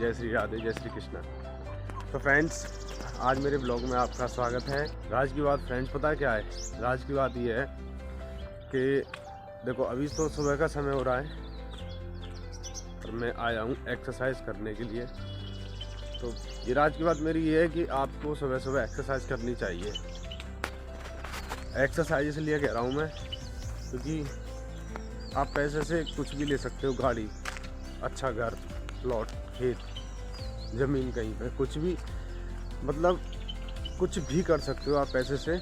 जय श्री राधे, जय श्री कृष्णा। तो फ्रेंड्स, आज मेरे ब्लॉग में आपका स्वागत है। राज की बात फ्रेंड्स पता है क्या है? राज की बात ये है कि देखो अभी तो सुबह का समय हो रहा है और मैं आया हूँ एक्सरसाइज करने के लिए। तो ये राज की बात मेरी ये है कि आपको सुबह सुबह एक्सरसाइज करनी चाहिए। एक्सरसाइज इसलिए कह रहा हूँ मैं क्योंकि आप पैसे से कुछ भी ले सकते हो, गाड़ी, अच्छा घर, प्लॉट, खेत, ज़मीन, कहीं पे कुछ भी, मतलब कुछ भी कर सकते हो आप पैसे से,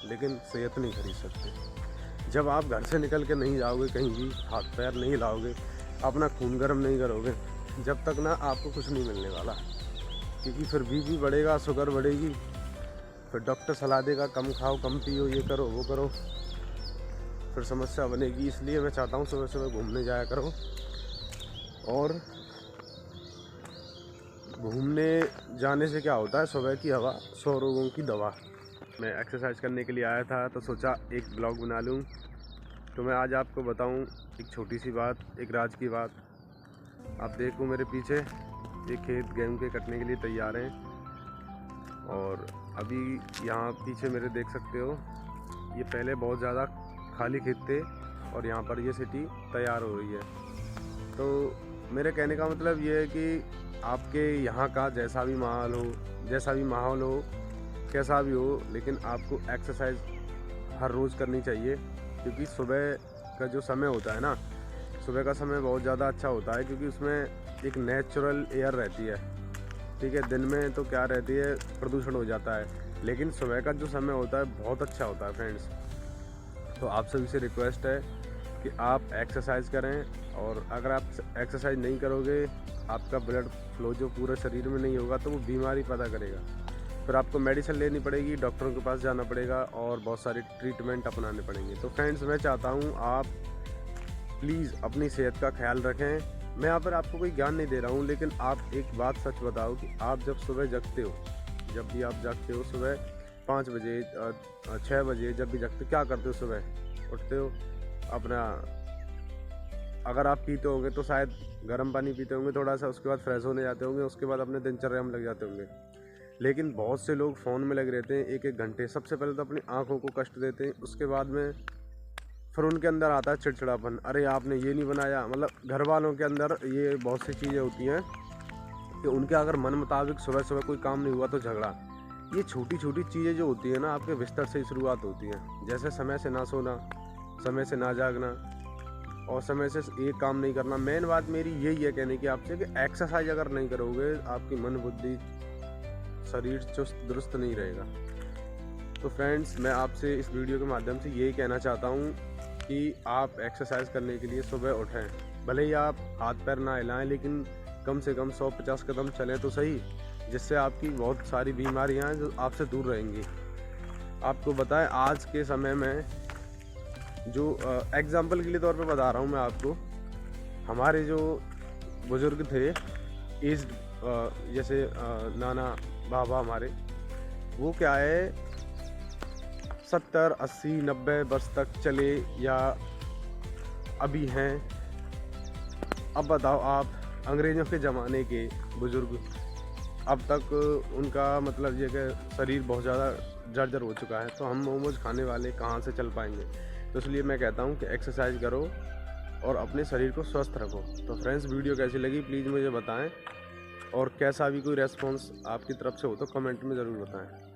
लेकिन सेहत नहीं खरीद सकते। जब आप घर से निकल के नहीं जाओगे, कहीं भी हाथ पैर नहीं लाओगे, अपना खून गर्म नहीं करोगे, जब तक ना आपको कुछ नहीं मिलने वाला। क्योंकि फिर बीपी बढ़ेगा, शुगर बढ़ेगी, फिर डॉक्टर सलाह देगा कम खाओ, कम पियो, ये करो वो करो, फिर समस्या बनेगी। इसलिए मैं चाहता हूँ सुबह सुबह घूमने जाया करो। और घूमने जाने से क्या होता है, सुबह की हवा 100 रोगों की दवा। मैं एक्सरसाइज करने के लिए आया था तो सोचा एक ब्लॉग बना लूँ। तो मैं आज आपको बताऊँ एक छोटी सी बात, एक राज की बात। आप देखो मेरे पीछे ये खेत गेहूँ के कटने के लिए तैयार हैं और अभी यहाँ पीछे मेरे देख सकते हो, ये पहले बहुत ज़्यादा खाली खेत थे और यहाँ पर ये सिटी तैयार हो रही है। तो मेरे कहने का मतलब ये है कि आपके यहाँ का जैसा भी माहौल हो, कैसा भी हो, लेकिन आपको एक्सरसाइज हर रोज़ करनी चाहिए। क्योंकि सुबह का जो समय होता है ना, सुबह का समय बहुत ज़्यादा अच्छा होता है क्योंकि उसमें एक नेचुरल एयर रहती है। ठीक है, दिन में तो क्या रहती है, प्रदूषण हो जाता है, लेकिन सुबह का जो समय होता है बहुत अच्छा होता है फ्रेंड्स। तो आप सभी से रिक्वेस्ट है कि आप एक्सरसाइज करें, और अगर आप एक्सरसाइज नहीं करोगे, आपका ब्लड फ्लो जो पूरे शरीर में नहीं होगा तो वो बीमारी पैदा करेगा। फिर आपको मेडिसिन लेनी पड़ेगी, डॉक्टरों के पास जाना पड़ेगा और बहुत सारे ट्रीटमेंट अपनाने पड़ेंगे। तो फ्रेंड्स, मैं चाहता हूँ आप प्लीज़ अपनी सेहत का ख्याल रखें। मैं यहाँ पर आपको कोई ज्ञान नहीं दे रहा हूँ, लेकिन आप एक बात सच बताओ कि आप जब सुबह जगते हो, जब भी आप जगते हो सुबह 5 बजे 6 बजे, जब भी जगते हो, क्या करते हो? सुबह उठते हो, अपना अगर आप पीते होंगे तो शायद गर्म पानी पीते होंगे थोड़ा सा, उसके बाद फ्रेश होने जाते होंगे, उसके बाद अपने दिनचर्या में लग जाते होंगे। लेकिन बहुत से लोग फ़ोन में लगे रहते हैं 1-1 घंटे। सबसे पहले तो अपनी आँखों को कष्ट देते हैं, उसके बाद में फिर उनके अंदर आता है चिड़चिड़ापन, अरे आपने ये नहीं बनाया। मतलब घर वालों के अंदर ये बहुत सी चीज़ें होती हैं कि उनके अगर मन मुताबिक सुबह सुबह कोई काम नहीं हुआ तो झगड़ा। ये छोटी छोटी चीज़ें जो होती हैं ना, आपके बिस्तर से ही शुरुआत होती हैं। जैसे समय से ना सोना, समय से ना जागना और समय से एक काम नहीं करना। मेन बात मेरी यही है कहने की आपसे कि एक्सरसाइज अगर नहीं करोगे, आपकी मन बुद्धि शरीर चुस्त दुरुस्त नहीं रहेगा। तो फ्रेंड्स, मैं आपसे इस वीडियो के माध्यम से यही कहना चाहता हूँ कि आप एक्सरसाइज करने के लिए सुबह उठें। भले ही आप हाथ पैर ना हिलाएं, लेकिन कम से कम 150 कदम चलें तो सही, जिससे आपकी बहुत सारी बीमारियाँ जो आपसे दूर रहेंगी। आपको बताएं, आज के समय में जो एग्जाम्पल के लिए तौर पे बता रहा हूँ मैं आपको, हमारे जो बुज़ुर्ग थे एज्ड, जैसे नाना बाबा हमारे, वो क्या है 70, 80, 90 वर्ष तक चले या अभी हैं। अब बताओ आप, अंग्रेज़ों के ज़माने के बुज़ुर्ग अब तक उनका मतलब ये कि शरीर बहुत ज़्यादा जर्जर हो चुका है, तो हम मोमोज खाने वाले कहाँ से चल पाएंगे? तो इसलिए मैं कहता हूँ कि एक्सरसाइज करो और अपने शरीर को स्वस्थ रखो। तो फ्रेंड्स, वीडियो कैसी लगी प्लीज़ मुझे बताएं, और कैसा भी कोई रेस्पॉन्स आपकी तरफ से हो तो कमेंट में ज़रूर बताएं।